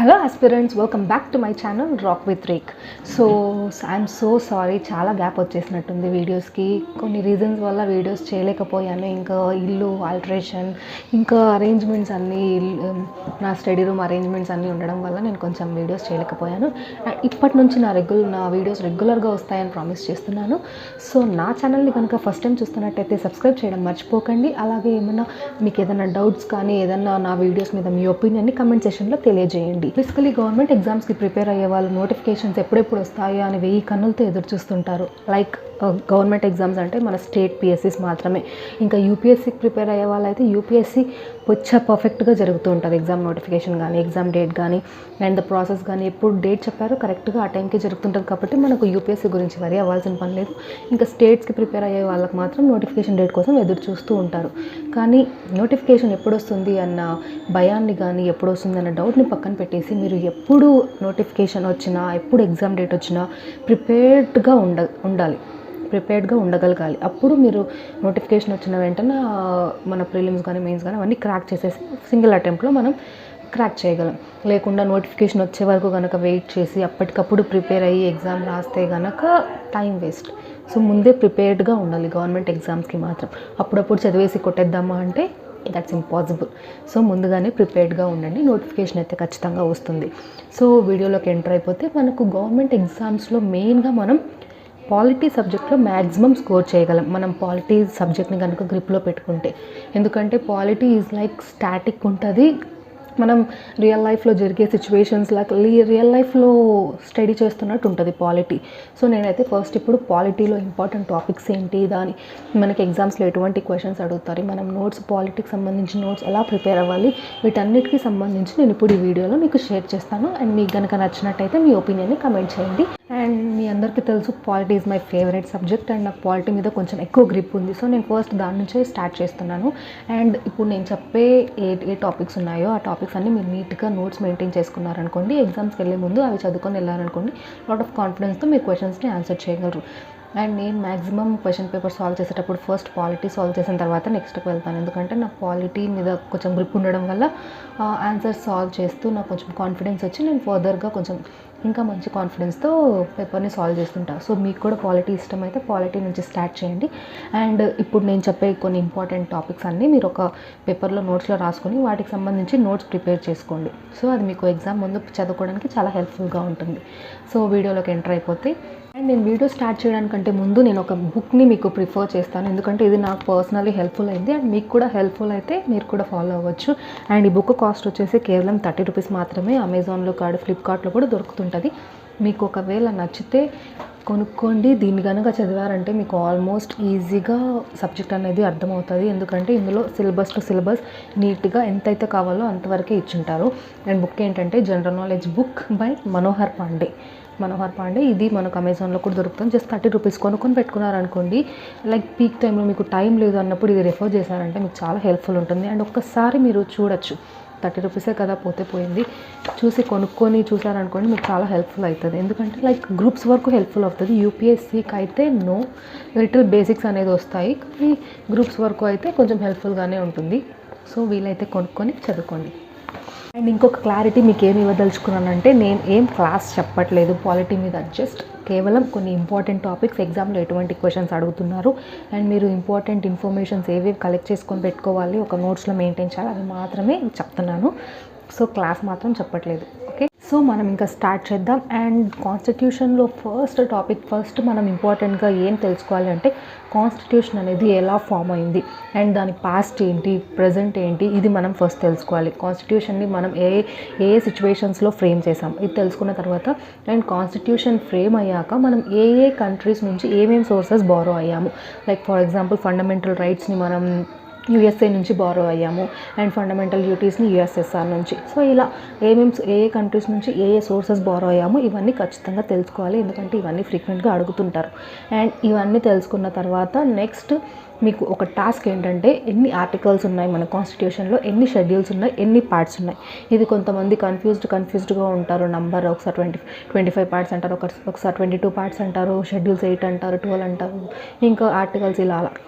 Hello aspirants, welcome back to my channel rock with rake. So I'm so sorry, చాలా gap వచ్చేసినట్టుంది వీడియోస్కి. కొన్ని reasons వల్ల videos చేయలేకపోయాను. ఇంకా ఇల్లు ఆల్టరేషన్, ఇంకా అరేంజ్మెంట్స్ అన్నీ, నా స్టడీ రూమ్ అరేంజ్మెంట్స్ అన్నీ ఉండడం వల్ల నేను కొంచెం వీడియోస్ చేయలేకపోయాను. ఇప్పటి నుంచి నా వీడియోస్ రెగ్యులర్గా వస్తాయని ప్రామిస్ చేస్తున్నాను. సో నా ఛానల్ని కనుక ఫస్ట్ టైం చూస్తున్నట్టయితే సబ్స్క్రైబ్ చేయడం మర్చిపోకండి. అలాగే ఏమైనా మీకు ఏదైనా డౌట్స్ కానీ ఏదైనా నా వీడియోస్ మీద మీ ఒపీనియన్ని కమెంట్ సెక్షన్లో తెలియజేయండి. బేసికలీ గవర్నమెంట్ ఎగ్జామ్స్కి ప్రిపేర్ అయ్యే వాళ్ళు నోటిఫికేషన్స్ ఎప్పుడెప్పుడు వస్తాయో అని 1000 కన్నులతో ఎదురు చూస్తుంటారు. లైక్ గవర్నమెంట్ ఎగ్జామ్స్ అంటే మన స్టేట్ పిఎస్సీస్ మాత్రమే. ఇంకా యూపీఎస్సీకి ప్రిపేర్ అయ్యే వాళ్ళైతే యూపీఎస్సీ పర్ఫెక్ట్గా జరుగుతూ ఉంటుంది. ఎగ్జామ్ నోటిఫికేషన్ కానీ, ఎగ్జామ్ డేట్ కానీ, అండ్ ద ప్రాసెస్ కానీ, ఎప్పుడు డేట్ చెప్పారో కరెక్ట్గా ఆ టైంకి జరుగుతుంటుంది. కాబట్టి మనకు యూపీఎస్సీ గురించి వరి అవ్వాల్సిన పని లేదు. ఇంకా స్టేట్స్కి ప్రిపేర్ అయ్యే వాళ్ళకి మాత్రం నోటిఫికేషన్ డేట్ కోసం ఎదురు చూస్తూ ఉంటారు. కానీ నోటిఫికేషన్ ఎప్పుడు వస్తుంది అన్న భయాన్ని కానీ, ఎప్పుడు వస్తుంది అన్న డౌట్ని పక్కన పెట్టేసి మీరు ఎప్పుడు నోటిఫికేషన్ వచ్చినా, ఎప్పుడు ఎగ్జామ్ డేట్ వచ్చినా ప్రిపేర్డ్గా ప్రిపేర్డ్గా ఉండగలగాలి. అప్పుడు మీరు నోటిఫికేషన్ వచ్చిన వెంటనే మన ప్రిలిమ్స్ కానీ, మెయిన్స్ కానీ అవన్నీ క్రాక్ చేసేసి సింగిల్ అటెంప్ట్లో మనం క్రాక్ చేయగలం. లేకుండా నోటిఫికేషన్ వచ్చే వరకు కనుక వెయిట్ చేసి అప్పటికప్పుడు ప్రిపేర్ అయ్యి ఎగ్జామ్ రాస్తే కనుక టైం వేస్ట్. సో ముందే ప్రిపేర్డ్గా ఉండాలి గవర్నమెంట్ ఎగ్జామ్స్కి మాత్రం. అప్పుడప్పుడు చదివేసి కొట్టేద్దామా అంటే దట్స్ ఇంపాసిబుల్. సో ముందుగానే ప్రిపేర్డ్గా ఉండండి. నోటిఫికేషన్ అయితే ఖచ్చితంగా వస్తుంది. సో వీడియోలోకి ఎంటర్ అయిపోతే, మనకు గవర్నమెంట్ ఎగ్జామ్స్లో మెయిన్గా మనం పాలిటీ సబ్జెక్ట్లో మ్యాక్సిమం స్కోర్ చేయగలం. మనం పాలిటీ సబ్జెక్ట్ని కనుక గ్రిప్లో పెట్టుకుంటే. ఎందుకంటే పాలిటీ ఈజ్ లైక్ స్టాటిక్ ఉంటుంది. మనం రియల్ లైఫ్లో జరిగే సిచ్యువేషన్స్ రియల్ లైఫ్లో స్టడీ చేస్తున్నట్టు ఉంటుంది పాలిటీ. సో నేనైతే ఫస్ట్ ఇప్పుడు పాలిటీలో ఇంపార్టెంట్ టాపిక్స్ ఏంటి, మనకి ఎగ్జామ్స్లో ఎటువంటి క్వశ్చన్స్ అడుగుతారు, మనం నోట్స్, పాలిటీకి సంబంధించిన నోట్స్ ఎలా ప్రిపేర్ అవ్వాలి, వీటన్నిటికీ సంబంధించి నేను ఇప్పుడు ఈ వీడియోలో మీకు షేర్ చేస్తాను. అండ్ మీకు కనుక నచ్చినట్టయితే మీ ఒపీనియన్ని కమెంట్ చేయండి. అండ్ మీ అందరికీ తెలుసు, polity is my favourite subject. And నాకు పాలిటీ మీద కొంచెం ఎక్కువ గ్రిప్ ఉంది. సో నేను ఫస్ట్ దాని నుంచే స్టార్ట్ చేస్తున్నాను. అండ్ ఇప్పుడు నేను చెప్పే ఏ టాపిక్స్ ఉన్నాయో ఆ టాపిక్స్ అన్నీ మీరు నీట్గా నోట్స్ మెయింటైన్ చేసుకున్నారనుకోండి, ఎగ్జామ్స్కి వెళ్ళే ముందు అవి చదువుకొని వెళ్ళారనుకోండి, లాట్ ఆఫ్ కాన్ఫిడెన్స్తో మీరు క్వశ్చన్స్ని ఆన్సర్ చేయగలరు. అండ్ నేను మ్యాక్సిమం క్వశ్చన్ పేపర్ సాల్వ్ చేసేటప్పుడు ఫస్ట్ పాలిటీ సాల్వ్ చేసిన తర్వాత నెక్స్ట్కి వెళ్తాను. ఎందుకంటే నాకు పాలిటీ మీద కొంచెం గ్రిప్ ఉండడం వల్ల ఆన్సర్స్ సాల్వ్ చేస్తూ నాకు కొంచెం కాన్ఫిడెన్స్ వచ్చి నేను ఫర్దర్గా కొంచెం ఇంకా మంచి కాన్ఫిడెన్స్తో పేపర్ని సాల్వ్ చేస్తుంటాను. సో మీకు కూడా పాలిటీ ఇష్టమైతే పాలిటీ నుంచి స్టార్ట్ చేయండి. అండ్ ఇప్పుడు నేను చెప్పే కొన్ని ఇంపార్టెంట్ టాపిక్స్ అన్నీ మీరు ఒక పేపర్లో నోట్స్లో రాసుకొని వాటికి సంబంధించి నోట్స్ ప్రిపేర్ చేసుకోండి. సో అది మీకు ఎగ్జామ్ ముందు చదువుకోవడానికి చాలా హెల్ప్ఫుల్గా ఉంటుంది. సో వీడియోలోకి ఎంటర్ అయిపోతే, అండ్ నేను వీడియో స్టార్ట్ చేయడానికంటే ముందు నేను ఒక బుక్ని మీకు ప్రిఫర్ చేస్తాను. ఎందుకంటే ఇది నాకు పర్సనలీ హెల్ప్ఫుల్ అయింది అండ్ మీకు కూడా హెల్ప్ఫుల్ అయితే మీరు కూడా ఫాలో అవ్వచ్చు. అండ్ ఈ బుక్ కాస్ట్ వచ్చేసి కేవలం 30 రూపీస్ మాత్రమే. అమెజాన్లో కాదు, ఫ్లిప్కార్ట్లో కూడా దొరుకుతుంటుంది. మీకు ఒకవేళ నచ్చితే కొనుక్కోండి. దీన్ని కనుక చదివారంటే మీకు ఆల్మోస్ట్ ఈజీగా సబ్జెక్ట్ అనేది అర్థమవుతుంది. ఎందుకంటే ఇందులో సిలబస్ టు సిలబస్ నీట్గా ఎంతైతే కావాలో అంతవరకే ఇచ్చుంటారు. అండ్ బుక్ ఏంటంటే general knowledge book by Manohar Pandey. ఇది మనకు అమెజాన్లో కూడా దొరుకుతుంది. జస్ట్ 30 రూపీస్ కొనుక్కొని పెట్టుకున్నారనుకోండి, లైక్ పీక్ టైంలో మీకు టైం లేదు అన్నప్పుడు ఇది రెఫర్ చేశారంటే మీకు చాలా హెల్ప్ఫుల్ ఉంటుంది. అండ్ ఒక్కసారి మీరు చూడొచ్చు, 30 రూపీసే కదా, పోయింది చూసి కొనుక్కొని చూసారనుకోండి, మీకు చాలా హెల్ప్ఫుల్ అవుతుంది. ఎందుకంటే లైక్ గ్రూప్స్ వరకు హెల్ప్ఫుల్ అవుతుంది. యూపీఎస్సీకి అయితే లిటిల్ బేసిక్స్ అనేది వస్తాయి, కానీ గ్రూప్స్ వరకు అయితే కొంచెం హెల్ప్ఫుల్గానే ఉంటుంది. సో వీలైతే కొనుక్కొని చదువుకోండి. అండ్ ఇంకొక క్లారిటీ మీకు ఏమి ఇవ్వదలుచుకున్నానంటే, నేను ఏం క్లాస్ చెప్పట్లేదు పాలిటీ మీద. జస్ట్ కేవలం కొన్ని ఇంపార్టెంట్ టాపిక్స్, ఎగ్జామ్లో ఎటువంటి క్వశ్చన్స్ అడుగుతున్నారు అండ్ మీరు ఇంపార్టెంట్ ఇన్ఫర్మేషన్స్ ఏవి కలెక్ట్ చేసుకొని పెట్టుకోవాలి, ఒక నోట్స్లో మెయింటైన్ చేయాలి, అది మాత్రమే చెప్తున్నాను. సో క్లాస్ మాత్రం చెప్పట్లేదు. ఓకే, సో మనం ఇంకా స్టార్ట్ చేద్దాం. అండ్ కాన్స్టిట్యూషన్లో ఫస్ట్ మనం ఇంపార్టెంట్గా ఏం తెలుసుకోవాలి అంటే, కాన్స్టిట్యూషన్ అనేది ఎలా ఫామ్ అయింది అండ్ దాని పాస్ట్ ఏంటి, ప్రజెంట్ ఏంటి, ఇది మనం ఫస్ట్ తెలుసుకోవాలి. కాన్స్టిట్యూషన్ని మనం ఏ సిచ్యువేషన్స్లో ఫ్రేమ్ చేసాం ఇది తెలుసుకున్న తర్వాత, అండ్ కాన్స్టిట్యూషన్ ఫ్రేమ్ అయ్యాక మనం ఏ కంట్రీస్ నుంచి ఏమేమి సోర్సెస్ బారో అయ్యాము. లైక్ ఫర్ ఎగ్జాంపుల్ ఫండమెంటల్ రైట్స్ని మనం యూఎస్ఏ నుంచి బారో అయ్యాము అండ్ ఫండమెంటల్ డ్యూటీస్ని యూఎస్ఎస్ఆర్ నుంచి. సో ఇలా ఏ కంట్రీస్ నుంచి ఏ సోర్సెస్ బారో అయ్యాము ఇవన్నీ ఖచ్చితంగా తెలుసుకోవాలి. ఎందుకంటే ఇవన్నీ ఫ్రీక్వెంట్గా అడుగుతుంటారు. అండ్ ఇవన్నీ తెలుసుకున్న తర్వాత నెక్స్ట్ మీకు ఒక టాస్క్ ఏంటంటే, ఎన్ని ఆర్టికల్స్ ఉన్నాయి మన కాన్స్టిట్యూషన్లో, ఎన్ని షెడ్యూల్స్ ఉన్నాయి, ఎన్ని పార్ట్స్ ఉన్నాయి. ఇది కొంతమంది కన్ఫ్యూజ్డ్గా ఉంటారు. నంబర్ ఒకసారి 25 పార్ట్స్ అంటారు, ఒకసారి 22 పార్ట్స్ అంటారు, షెడ్యూల్స్ 8 అంటారు, 12 అంటారు, ఇంకా ఆర్టికల్స్ ఇలా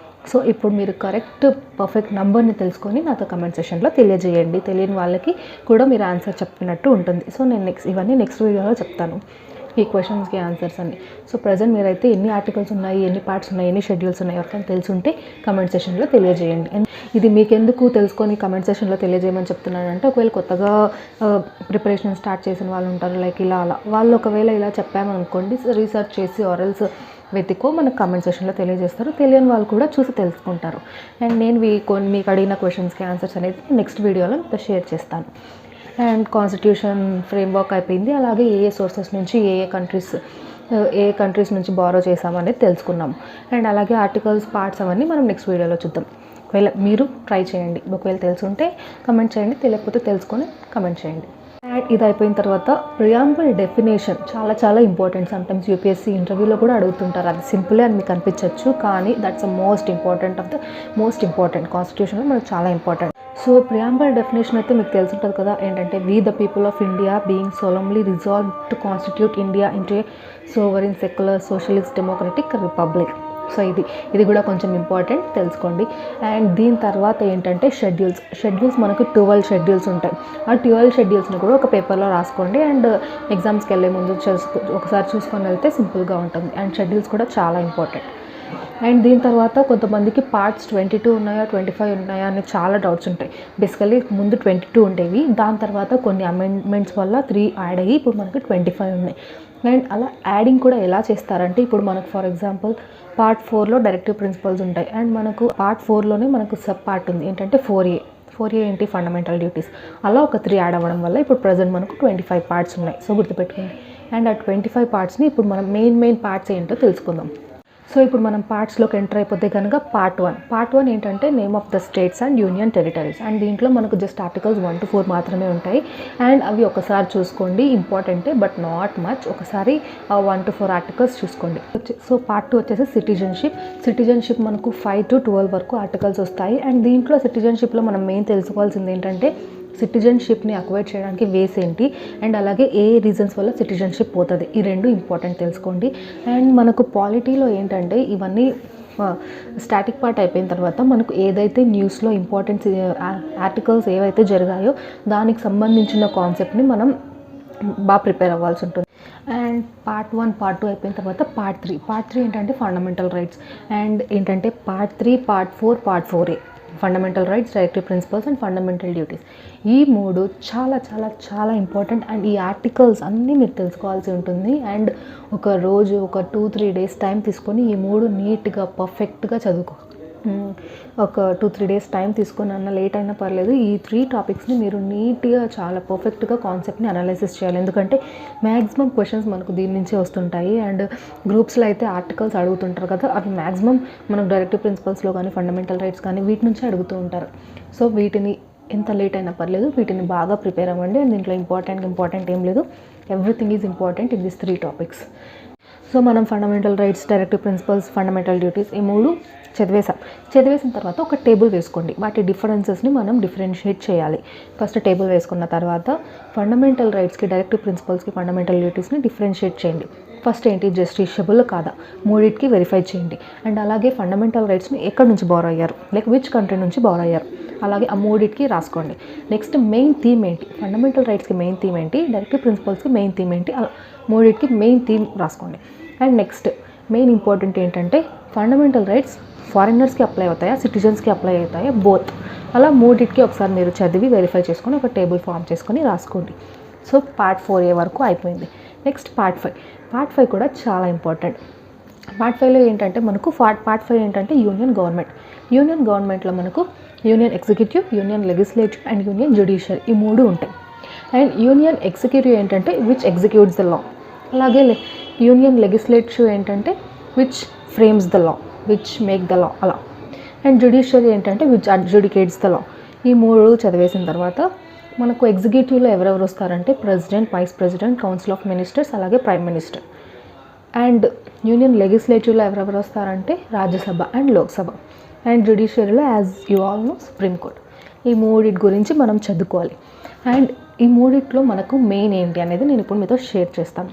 సో ఇప్పుడు మీరు కరెక్ట్ పర్ఫెక్ట్ నెంబర్ని తెలుసుకొని నాతో కమెంట్ సెషన్లో తెలియజేయండి. తెలియని వాళ్ళకి కూడా మీరు ఆన్సర్ చెప్పినట్టు ఉంటుంది. సో నేను ఇవన్నీ నెక్స్ట్ వీడియోలో చెప్తాను, ఈ క్వశ్చన్స్కి ఆన్సర్స్ అన్ని. సో ప్రజెంట్ మీరైతే ఎన్ని ఆర్టికల్స్ ఉన్నాయి, ఎన్ని పార్ట్స్ ఉన్నాయి, ఎన్ని షెడ్యూల్స్ ఉన్నాయి ఎవరికైనా తెలుసుంటే కమెంట్ సెషన్లో తెలియజేయండి. ఇది మీకెందుకు తెలుసుకొని కమెంట్ సెషన్లో తెలియజేయమని చెప్తున్నానంటే, ఒకవేళ కొత్తగా ప్రిపరేషన్ స్టార్ట్ చేసిన వాళ్ళు ఉంటారు, లైక్ ఇలా అలా వాళ్ళు ఒకవేళ ఇలా చెప్పామనుకోండి, రీసెర్చ్ చేసి ఆరల్స్ వెతికో మనకు కమెంట్ సెషన్లో తెలియజేస్తారు. తెలియని వాళ్ళు కూడా చూసి తెలుసుకుంటారు. అండ్ నేను మీకు అడిగిన క్వశ్చన్స్కి ఆన్సర్స్ అనేది నెక్స్ట్ వీడియోలో షేర్ చేస్తాను. అండ్ కాన్స్టిట్యూషన్ ఫ్రేమ్వర్క్ అయిపోయింది. అలాగే ఏ సోర్సెస్ నుంచి ఏ కంట్రీస్ నుంచి బారో చేసామనేది తెలుసుకున్నాం. అండ్ అలాగే ఆర్టికల్స్ పార్ట్స్ అవన్నీ మనం నెక్స్ట్ వీడియోలో చూద్దాం. ఒకవేళ మీరు ట్రై చేయండి, ఒకవేళ తెలుసుంటే కమెంట్ చేయండి, తెలియకపోతే తెలుసుకొని కమెంట్ చేయండి. అండ్ ఇది అయిపోయిన తర్వాత ప్రియాంబుల్ డెఫినేషన్ చాలా చాలా ఇంపార్టెంట్. సమ్టైమ్స్ యూపీఎస్సీ ఇంటర్వ్యూలో కూడా అడుగుతుంటారు. అది సింపులే అని మీకు అనిపించవచ్చు, కానీ దట్స్ మోస్ట్ ఇంపార్టెంట్ కాన్స్టిట్యూషన్లో మనకు చాలా ఇంపార్టెంట్. సో ప్రియాంబుల్ డెఫినేషన్ అయితే మీకు తెలుసుంటుంది కదా, ఏంటంటే we the people of India being solemnly resolve to constitute India into a sovereign secular socialist democratic republic. So ఇది కూడా కొంచెం ఇంపార్టెంట్, తెలుసుకోండి. అండ్ దీని తర్వాత ఏంటంటే షెడ్యూల్స్ మనకు 12 షెడ్యూల్స్ ఉంటాయి. ఆ 12 షెడ్యూల్స్ని కూడా ఒక పేపర్లో రాసుకోండి. అండ్ ఎగ్జామ్స్కి వెళ్ళే ముందు ఒకసారి చూసుకొని వెళ్తే సింపుల్గా ఉంటుంది. అండ్ షెడ్యూల్స్ కూడా చాలా ఇంపార్టెంట్. అండ్ దీని తర్వాత కొంతమందికి పార్ట్స్ 22 ఉన్నాయా 25 ఉన్నాయా అని చాలా డౌట్స్ ఉంటాయి. బేసికలీ ముందు 22 ఉండేవి, దాని తర్వాత కొన్ని అమెండ్మెంట్స్ వల్ల 3 యాడ్ అయ్యి ఇప్పుడు మనకి 25 ఉన్నాయి. అండ్ అలా యాడింగ్ కూడా ఎలా చేస్తారంటే, ఇప్పుడు మనకు ఫర్ ఎగ్జాంపుల్ పార్ట్ 4లో డైరెక్టివ్ ప్రిన్సిపల్స్ ఉంటాయి. అండ్ మనకు పార్ట్ 4లోనే మనకు సబ్ పార్ట్ ఉంది, ఏంటంటే 4A ఏంటి, ఫండమెంటల్ డ్యూటీస్. అలా ఒక 3 యాడ్ అవ్వడం వల్ల ఇప్పుడు ప్రజెంట్ మనకు 25 పార్ట్స్ ఉన్నాయి. సో గుర్తుపెట్టుకోండి. అండ్ ఆ 25 పార్ట్స్ని ఇప్పుడు మనం మెయిన్ పార్ట్స్ ఏంటో తెలుసుకుందాం. సో ఇప్పుడు మనం పార్ట్స్లోకి ఎంటర్ అయిపోతే కనుక పార్ట్ 1 ఏంటంటే name of the states and union territories. And దీంట్లో మనకు జస్ట్ ఆర్టికల్స్ 1 to 4 మాత్రమే ఉంటాయి. అండ్ అవి ఒకసారి చూసుకోండి, ఇంపార్టెంటే బట్ నాట్ మచ్. ఒకసారి 1 to 4 ఆర్టికల్స్ చూసుకోండి. సో పార్ట్ 2 వచ్చేసి సిటిజన్షిప్ మనకు 5 to 12 వరకు ఆర్టికల్స్ వస్తాయి. అండ్ దీంట్లో సిటిజన్షిప్లో మనం మెయిన్ తెలుసుకోవాల్సింది ఏంటంటే, సిటిజన్షిప్ని అక్వైర్ చేయడానికి వేస్ ఏంటి, అండ్ అలాగే ఏ రీజన్స్ వల్ల సిటిజన్షిప్ పోతుంది, ఈ రెండు ఇంపార్టెంట్ తెలుసుకోండి. అండ్ మనకు పాలిటీలో ఏంటంటే ఇవన్నీ స్టాటిక్ పార్ట్ అయిపోయిన తర్వాత మనకు ఏదైతే న్యూస్లో ఇంపార్టెంట్ ఆర్టికల్స్ ఏవైతే జరిగాయో దానికి సంబంధించిన కాన్సెప్ట్ని మనం బాగా ప్రిపేర్ అవ్వాల్సి ఉంటుంది. అండ్ పార్ట్ 1 పార్ట్ 2 అయిపోయిన తర్వాత పార్ట్ 3 ఏంటంటే ఫండమెంటల్ రైట్స్. అండ్ ఏంటంటే part 3 part 4 part 4A fundamental rights, directive principles and fundamental duties. ఈ 3 చాలా చాలా చాలా ఇంపార్టెంట్. అండ్ ఈ ఆర్టికల్స్ అన్నీ మీరు తెలుసుకోవాల్సి ఉంటుంది. అండ్ ఒక 2-3 డేస్ టైం తీసుకొని ఈ 3 నీట్గా పర్ఫెక్ట్గా చదువుకో. ఒక 2-3 డేస్ టైం తీసుకొని అన్న లేట్ అయినా పర్లేదు, ఈ 3 టాపిక్స్ని మీరు నీట్గా చాలా పర్ఫెక్ట్గా కాన్సెప్ట్ని అనాలిసిస్ చేయాలి. ఎందుకంటే మ్యాక్సిమం క్వశ్చన్స్ మనకు దీని నుంచే వస్తుంటాయి. అండ్ గ్రూప్స్లో అయితే ఆర్టికల్స్ అడుగుతుంటారు కదా, అవి మ్యాక్సిమం మనకు డైరెక్టివ్ ప్రిన్సిపల్స్లో కానీ ఫండమెంటల్ రైట్స్ కానీ వీటి నుంచే అడుగుతూ ఉంటారు. సో వీటిని ఎంత లేట్ అయినా పర్లేదు, వీటిని బాగా ప్రిపేర్ అవ్వండి. అండ్ దీంట్లో ఇంపార్టెంట్ ఏం లేదు, everything is important in this 3 topics. So మనం fundamental rights, directive principles, fundamental duties ఈ 3 చదివేసిన తర్వాత ఒక టేబుల్ వేసుకోండి. వాటి డిఫరెన్సెస్ని మనం డిఫరెన్షియేట్ చేయాలి. ఫస్ట్ టేబుల్ వేసుకున్న తర్వాత ఫండమెంటల్ రైట్స్కి, డైరెక్టివ్ ప్రిన్సిపల్స్కి, ఫండమెంటల్ డ్యూటీస్ని డిఫరెన్షియేట్ చేయండి. ఫస్ట్ ఏంటి, జస్టిషియబుల్ కాదా, 3టికి వెరిఫై చేయండి. అండ్ అలాగే ఫండమెంటల్ రైట్స్ని ఎక్కడి నుంచి బారో అయ్యారు, లైక్ విచ్ కంట్రీ నుంచి బారో అయ్యారు, అలాగే ఆ 3టికి రాసుకోండి. నెక్స్ట్ మెయిన్ థీమ్ ఏంటి, ఫండమెంటల్ రైట్స్కి మెయిన్ థీమ్ ఏంటి, డైరెక్టివ్ ప్రిన్సిపల్స్కి మెయిన్ థీమ్ ఏంటి, అలా 3టికి మెయిన్ థీమ్ రాసుకోండి. అండ్ నెక్స్ట్ మెయిన్ ఇంపార్టెంట్ ఏంటంటే, ఫండమెంటల్ రైట్స్ ఫారినర్స్కి అప్లై అవుతాయా, సిటిజన్స్కి అప్లై అవుతాయా, బోత్. అలా 3టికి ఒకసారి మీరు చదివి వెరిఫై చేసుకొని ఒక టేబుల్ ఫామ్ చేసుకొని రాసుకోండి. సో పార్ట్ 4A వరకు అయిపోయింది. నెక్స్ట్ పార్ట్ 5 కూడా చాలా ఇంపార్టెంట్. పార్ట్ 5లో ఏంటంటే మనకు పార్ట్ 5 ఏంటంటే యూనియన్ గవర్నమెంట్లో మనకు union executive, union legislative and union judiciary ఈ 3 ఉంటాయి. అండ్ యూనియన్ ఎగ్జిక్యూటివ్ ఏంటంటే విచ్ ఎగ్జిక్యూట్స్ ద లా, అలాగే యూనియన్ లెజిస్లేటివ్ ఏంటంటే which frames the law, which make the law అలా. అండ్ జ్యుడిషియరీ ఏంటంటే విచ్ అడ్జుడికేట్స్ ద లా. ఈ 3 చదివేసిన తర్వాత మనకు ఎగ్జిక్యూటివ్లో ఎవరెవరు వస్తారంటే president, vice president, council of ministers, అలాగే ప్రైమ్ మినిస్టర్. అండ్ యూనియన్ లెజిస్లేటివ్లో ఎవరెవరు వస్తారంటే రాజ్యసభ అండ్ లోక్సభ. అండ్ జ్యుడిషియరీలో as you all know supreme court. ఈ 3 గురించి మనం చదువుకోవాలి. అండ్ ఈ 3లో మనకు మెయిన్ ఏంటి అనేది నేను ఇప్పుడు మీతో షేర్ చేస్తాను.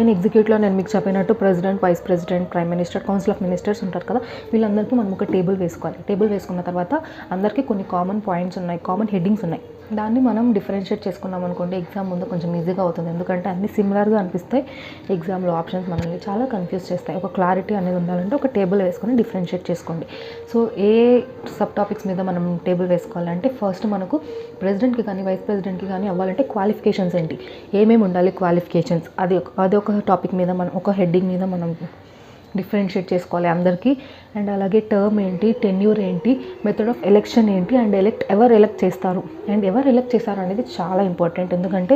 నేను ఎగ్జిక్యూటివ్లో నేను మీకు చెప్పినట్టు president, vice president, prime minister, council of ministers ఉంటారు కదా, వీళ్ళందరికీ మనం ఒక టేబుల్ వేసుకోవాలి. టేబుల్ వేసుకున్న తర్వాత అందరికీ కొన్ని కామన్ పాయింట్స్ ఉన్నాయి, కామన్ హెడ్డింగ్స్ ఉన్నాయి. దాన్ని మనం డిఫరెన్షియేట్ చేసుకున్నాం అనుకోండి, ఎగ్జామ్ ముందు కొంచెం ఈజీగా అవుతుంది. ఎందుకంటే అన్నీ సిమిలర్గా అనిపిస్తాయి. ఎగ్జామ్లో ఆప్షన్స్ మనల్ని చాలా కన్ఫ్యూజ్ చేస్తాయి. ఒక క్లారిటీ అనేది ఉండాలంటే ఒక టేబుల్ వేసుకొని డిఫరెన్షియేట్ చేసుకోండి. సో ఏ సబ్ టాపిక్స్ మీద మనం టేబుల్ వేసుకోవాలంటే ఫస్ట్ మనకు ప్రెసిడెంట్కి కానీ వైస్ ప్రెసిడెంట్కి కానీ అవ్వాలంటే క్వాలిఫికేషన్స్ ఏంటి, ఏమేమి ఉండాలి క్వాలిఫికేషన్స్, అది ఒక టాపిక్ మీద మనం ఒక హెడ్డింగ్ మీద మనం డిఫరెన్షియేట్ చేసుకోవాలి అందరికీ. అండ్ అలాగే టర్మ్ ఏంటి, టెన్యూర్ ఏంటి, మెథడ్ ఆఫ్ ఎలక్షన్ ఏంటి, అండ్ ఎవరు ఎలక్ట్ చేస్తారు, అండ్ ఎవరు ఎలక్ట్ చేస్తారు అనేది చాలా ఇంపార్టెంట్. ఎందుకంటే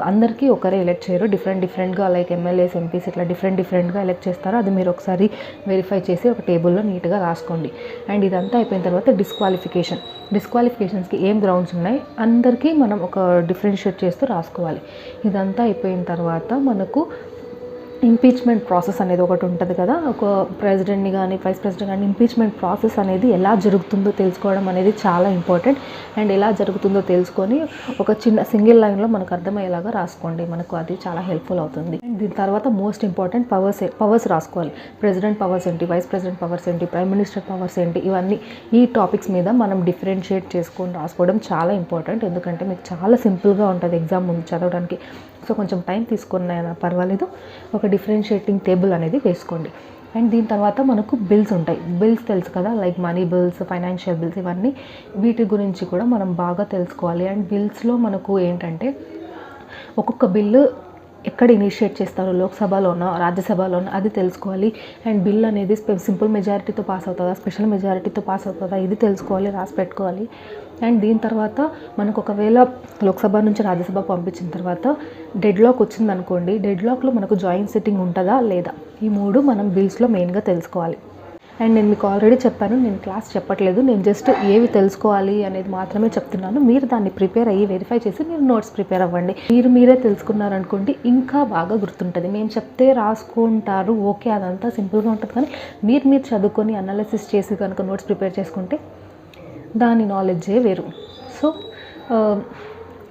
అందరికీ ఒకరే ఎలక్ట్ చేయరు, డిఫరెంట్గా లైక్ ఎమ్మెల్యేస్, ఎంపీస్ ఇట్లా డిఫరెంట్గా ఎలక్ట్ చేస్తారు. అది మీరు ఒకసారి వెరిఫై చేసి ఒక టేబుల్లో నీట్గా రాసుకోండి. అండ్ ఇదంతా అయిపోయిన తర్వాత డిస్క్వాలిఫికేషన్స్కి ఏం గ్రౌండ్స్ ఉన్నాయి అందరికీ మనం ఒక డిఫరెన్షియేట్ చేస్తూ రాసుకోవాలి. ఇదంతా అయిపోయిన తర్వాత మనకు ఇంపీచ్మెంట్ ప్రాసెస్ అనేది ఒకటి ఉంటుంది కదా, ఒక ప్రెసిడెంట్ని కానీ వైస్ ప్రెసిడెంట్ కానీ ఇంపీచ్మెంట్ ప్రాసెస్ అనేది ఎలా జరుగుతుందో తెలుసుకోవడం అనేది చాలా ఇంపార్టెంట్. అండ్ ఎలా జరుగుతుందో తెలుసుకొని ఒక చిన్న సింగిల్ లైన్లో మనకు అర్థమయ్యేలాగా రాసుకోండి, మనకు అది చాలా హెల్ప్ఫుల్ అవుతుంది. అండ్ దీని తర్వాత మోస్ట్ ఇంపార్టెంట్ పవర్స్ రాసుకోవాలి. ప్రెసిడెంట్ పవర్స్ ఏంటి, వైస్ ప్రెసిడెంట్ పవర్స్ ఏంటి, ప్రైమ్ మినిస్టర్ పవర్స్ ఏంటి, ఇవన్నీ ఈ టాపిక్స్ మీద మనం డిఫరెన్షియేట్ చేసుకొని రాసుకోవడం చాలా ఇంపార్టెంట్. ఎందుకంటే మీకు చాలా సింపుల్గా ఉంటుంది ఎగ్జామ్ ముందు చదవడానికి. సో కొంచెం టైం తీసుకున్న పర్వాలేదు, ఒక డిఫరెన్షియేటింగ్ టేబుల్ అనేది వేసుకోండి. అండ్ దీని తర్వాత మనకు బిల్స్ ఉంటాయి. బిల్స్ తెలుసు కదా, like money bills, financial bills, ఇవన్నీ వీటి గురించి కూడా మనం బాగా తెలుసుకోవాలి. అండ్ బిల్స్లో మనకు ఏంటంటే ఒక్కొక్క బిల్లు ఎక్కడ ఇనిషియేట్ చేస్తారో, లోక్సభలోనో రాజ్యసభలోనో అది తెలుసుకోవాలి. అండ్ బిల్ అనేది సింపుల్ మెజారిటీతో పాస్ అవుతుందా, స్పెషల్ మెజారిటీతో పాస్ అవుతుందా, ఇది తెలుసుకోవాలి, రాసి పెట్టుకోవాలి. అండ్ దీని తర్వాత మనకు ఒకవేళ లోక్సభ నుంచి రాజ్యసభ పంపించిన తర్వాత డెడ్లాక్ వచ్చిందనుకోండి, డెడ్లాక్లో మనకు జాయింట్ సిట్టింగ్ ఉంటుందా లేదా, ఈ మూడు మనం బిల్స్లో మెయిన్గా తెలుసుకోవాలి. అండ్ నేను మీకు ఆల్రెడీ చెప్పాను, నేను క్లాస్ చెప్పట్లేదు, నేను జస్ట్ ఏవి తెలుసుకోవాలి అనేది మాత్రమే చెప్తున్నాను. మీరు దాన్ని ప్రిపేర్ అయ్యి వెరిఫై చేసి మీరు నోట్స్ ప్రిపేర్ అవ్వండి. మీరే తెలుసుకున్నారనుకోండి ఇంకా బాగా గుర్తుంటుంది. మేము చెప్తే రాసుకుంటారు, ఓకే, అదంతా సింపుల్గా ఉంటుంది. కానీ మీరు చదువుకొని అనాలిసిస్ చేసి కనుక నోట్స్ ప్రిపేర్ చేసుకుంటే దాని నాలెడ్జే వేరు. సో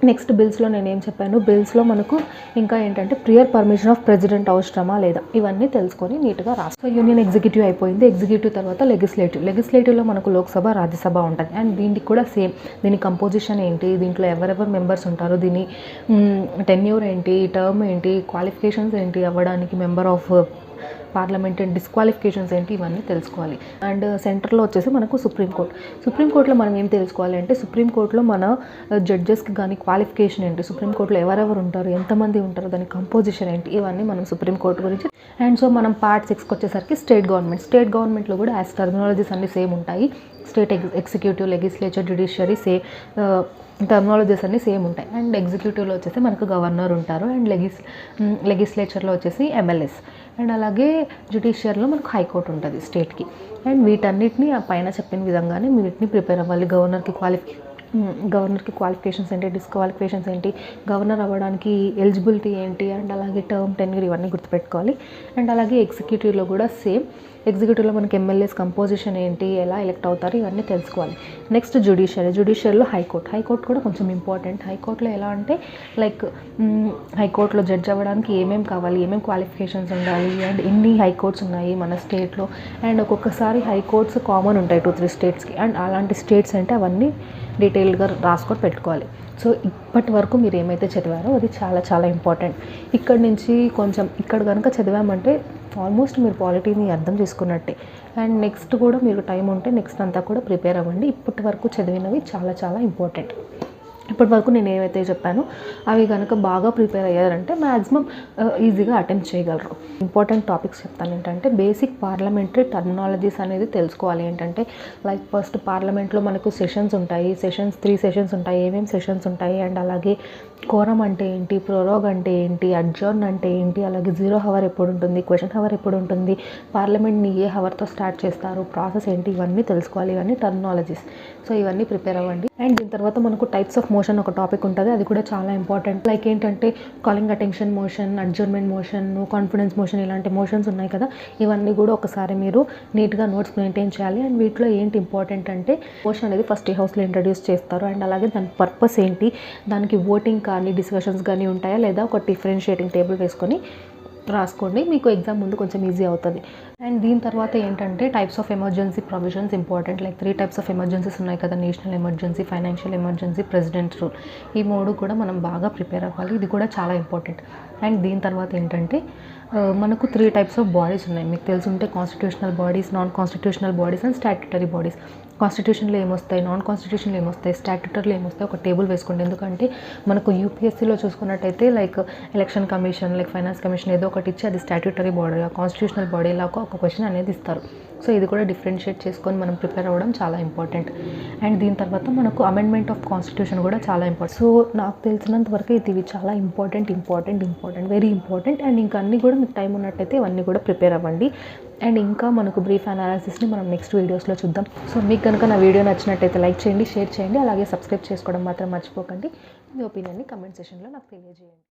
నెక్స్ట్ బిల్స్లో నేను ఏం చెప్పాను, బిల్స్లో మనకు ఇంకా ఏంటంటే ప్రియర్ పర్మిషన్ ఆఫ్ ప్రెసిడెంట్ అవసరమా లేదా, ఇవన్నీ తెలుసుకొని నీట్గా రాసుకో. యూనియన్ ఎగ్జిక్యూటివ్ అయిపోయింది. ఎగ్జిక్యూటివ్ తర్వాత లెజిస్లేటివ్లో మనకు లోక్సభ, రాజ్యసభ ఉంటుంది. అండ్ దీనికి కూడా సేమ్, దీని కంపోజిషన్ ఏంటి, దీంట్లో ఎవరెవరు మెంబర్స్ ఉంటారు, దీని టెన్యూర్ ఏంటి, టర్మ్ ఏంటి, క్వాలిఫికేషన్స్ ఏంటి అవ్వడానికి member of parliament, and disqualifications ఏంటి, ఇవన్నీ తెలుసుకోవాలి. అండ్ సెంటర్లో వచ్చేసి మనకు సుప్రీంకోర్టులో మనం ఏం తెలుసుకోవాలి అంటే సుప్రీంకోర్టులో మన జడ్జెస్కి కానీ క్వాలిఫికేషన్ ఏంటి, సుప్రీంకోర్టులో ఎవరెవరు ఉంటారు, ఎంతమంది ఉంటారు, దాని కంపోజిషన్ ఏంటి, ఇవన్నీ మనం సుప్రీంకోర్టు గురించి. అండ్ సో మనం పార్ట్ 6కి వచ్చేసరికి స్టేట్ గవర్నమెంట్లో కూడా యాజ్ టర్మినాలజీస్ అన్నీ సేమ్ ఉంటాయి. State executive, legislature, judiciary terminologies అన్నీ సేమ్ ఉంటాయి. అండ్ ఎగ్జిక్యూటివ్లో వచ్చేసి మనకు గవర్నర్ ఉంటారు. అండ్ లెజిస్లేచర్లో వచ్చేసి ఎమ్మెల్యేస్. అండ్ అలాగే జ్యుడిషియర్లో మనకు హైకోర్టు ఉంటుంది స్టేట్కి. అండ్ వీటన్నిటిని ఆ పైన చెప్పిన విధంగానే వీటిని ప్రిపేర్ అవ్వాలి. గవర్నర్కి క్వాలిఫికేషన్స్ ఏంటి, డిస్క్వాలిఫికేషన్స్ ఏంటి, గవర్నర్ అవ్వడానికి ఎలిజిబిలిటీ ఏంటి, అండ్ అలాగే టర్మ్, టెన్యూర్, ఇవన్నీ గుర్తుపెట్టుకోవాలి. అండ్ అలాగే ఎగ్జిక్యూటివ్లో కూడా సేమ్. ఎగ్జిక్యూటివ్లో మనకి ఎమ్మెల్యేస్ కంపోజిషన్ ఏంటి, ఎలా ఎలక్ట్ అవుతారు, ఇవన్నీ తెలుసుకోవాలి. నెక్స్ట్ జ్యుడిషియరీలో హైకోర్టు కూడా కొంచెం ఇంపార్టెంట్. హైకోర్టులో ఎలా అంటే లైక్ హైకోర్టులో జడ్జ్ అవ్వడానికి ఏమేమి కావాలి, ఏమేమి క్వాలిఫికేషన్స్ ఉండాలి, అండ్ ఎన్ని హైకోర్ట్స్ ఉన్నాయి మన స్టేట్లో. అండ్ ఒక్కొక్కసారి హైకోర్ట్స్ కామన్ ఉంటాయి 2-3 స్టేట్స్కి. అండ్ అలాంటి స్టేట్స్ అంటే అవన్నీ డీటెయిల్గా రాసుకొని పెట్టుకోవాలి. సో ఇప్పటి వరకు మీరు ఏమైతే చదివారో అది చాలా చాలా ఇంపార్టెంట్. ఇక్కడ నుంచి కొంచెం ఇక్కడ కనుక చదివామంటే ఆల్మోస్ట్ మీరు పాలిటీని అర్థం చేసుకున్నట్టే. అండ్ నెక్స్ట్ కూడా మీరు టైం ఉంటే నెక్స్ట్ అంతా కూడా ప్రిపేర్ అవ్వండి. ఇప్పటి వరకు చదివినవి చాలా చాలా ఇంపార్టెంట్. ఇప్పటి వరకు నేను ఏవైతే చెప్పానో అవి కనుక బాగా ప్రిపేర్ అయ్యారంటే మ్యాక్సిమం ఈజీగా అటెంప్ట్ చేయగలరు. ఇంపార్టెంట్ టాపిక్స్ చెప్తాను ఏంటంటే బేసిక్ పార్లమెంటరీ టర్మినాలజీస్ అనేది తెలుసుకోవాలి. ఏంటంటే లైక్ ఫస్ట్ పార్లమెంట్లో మనకు సెషన్స్ ఉంటాయి, 3 సెషన్స్ ఉంటాయి, ఏమేమి సెషన్స్ ఉంటాయి, అండ్ అలాగే కోరం అంటే ఏంటి, ప్రొరోగ్ అంటే ఏంటి, అడ్జర్న్ అంటే ఏంటి, అలాగే 0 హవర్ ఎప్పుడు ఉంటుంది, క్వశ్చన్ హవర్ ఎప్పుడు ఉంటుంది, పార్లమెంట్ని ఏ హవర్తో స్టార్ట్ చేస్తారు, ప్రాసెస్ ఏంటి, ఇవన్నీ తెలుసుకోవాలి. ఇవన్నీ టర్మినాలజీస్. సో ఇవన్నీ ప్రిపేర్ అవ్వండి. అండ్ దీని తర్వాత మనకు టైప్స్ ఆఫ్ మోషన్ ఒక టాపిక్ ఉంటుంది, అది కూడా చాలా ఇంపార్టెంట్. లైక్ ఏంటంటే calling attention motion, adjournment motion, confidence motion, ఇలాంటి మోషన్స్ ఉన్నాయి కదా, ఇవన్నీ కూడా ఒకసారి మీరు నీట్గా నోట్స్ మెయింటైన్ చేయాలి. అండ్ వీటిలో ఏంటి ఇంపార్టెంట్ అంటే మోషన్ అనేది ఫస్ట్ హౌస్లో ఇంట్రడ్యూస్ చేస్తారు. అండ్ అలాగే దాని పర్పస్ ఏంటి, దానికి ఓటింగ్ కానీ డిస్కషన్స్ కానీ ఉంటాయా లేదా, ఒక డిఫరెన్షియేటింగ్ టేబుల్ వేసుకొని రాసుకోండి, మీకు ఎగ్జామ్ ముందు కొంచెం ఈజీ అవుతుంది. అండ్ దీని తర్వాత ఏంటంటే types of emergency provisions important. Like 3 types of emergencies ఉన్నాయి కదా, national emergency, financial emergency, president rule. ఈ 3 కూడా మనం బాగా ప్రిపేర్ అవ్వాలి, ఇది కూడా చాలా ఇంపార్టెంట్. అండ్ దీని తర్వాత ఏంటంటే మనకు 3 టైప్స్ ఆఫ్ బాడీస్ ఉన్నాయి. మీకు తెలుసుంటే constitutional bodies, non constitutional bodies and statutory bodies. కాన్స్టిట్యూషన్లో ఏమొస్తాయి, నాన్ కాన్స్టిట్యూషన్లో ఏమొస్తాయి, స్టాట్యుటరీలో ఏమొస్తాయి, ఒక టేబుల్ వేసుకోండి. ఎందుకంటే మనకు యూపీఎస్సీలో చూసుకున్నట్టయితే like election commission, like finance commission ఏదో ఒకటి ఇచ్చి అది స్టాట్యుటరీ బాడీ, కాన్స్టిట్యూషనల్ బాడీ లాగా ఒక క్వశ్చన్ అనేది ఇస్తారు. సో ఇది కూడా డిఫరెన్షియేట్ చేసుకొని మనం ప్రిపేర్ అవ్వడం చాలా ఇంపార్టెంట్. అండ్ దీని తర్వాత మనకు అమెండ్మెంట్ ఆఫ్ కాన్స్టిట్యూషన్ కూడా చాలా ఇంపార్టెంట్. సో నాకు తెలిసినంత వరకు ఇవి చాలా ఇంపార్టెంట్, వెరీ ఇంపార్టెంట్. అండ్ ఇంకా అన్నీ కూడా మీకు టైం ఉన్నట్టయితే ఇవన్నీ కూడా ప్రిపేర్ అవ్వండి. అండ్ ఇంకా మనకు బ్రీఫ్ అనాలిసిస్ని మనం నెక్స్ట్ వీడియోస్లో చూద్దాం. సో మీకు కనుక నా వీడియో నచ్చినట్టయితే లైక్ చేయండి, షేర్ చేయండి, అలాగే సబ్స్క్రైబ్ చేసుకోవడం మాత్రం మర్చిపోకండి. మీ ఒపీనియన్ని కమెంట్ సెక్షన్లో నాకు తెలియజేయండి.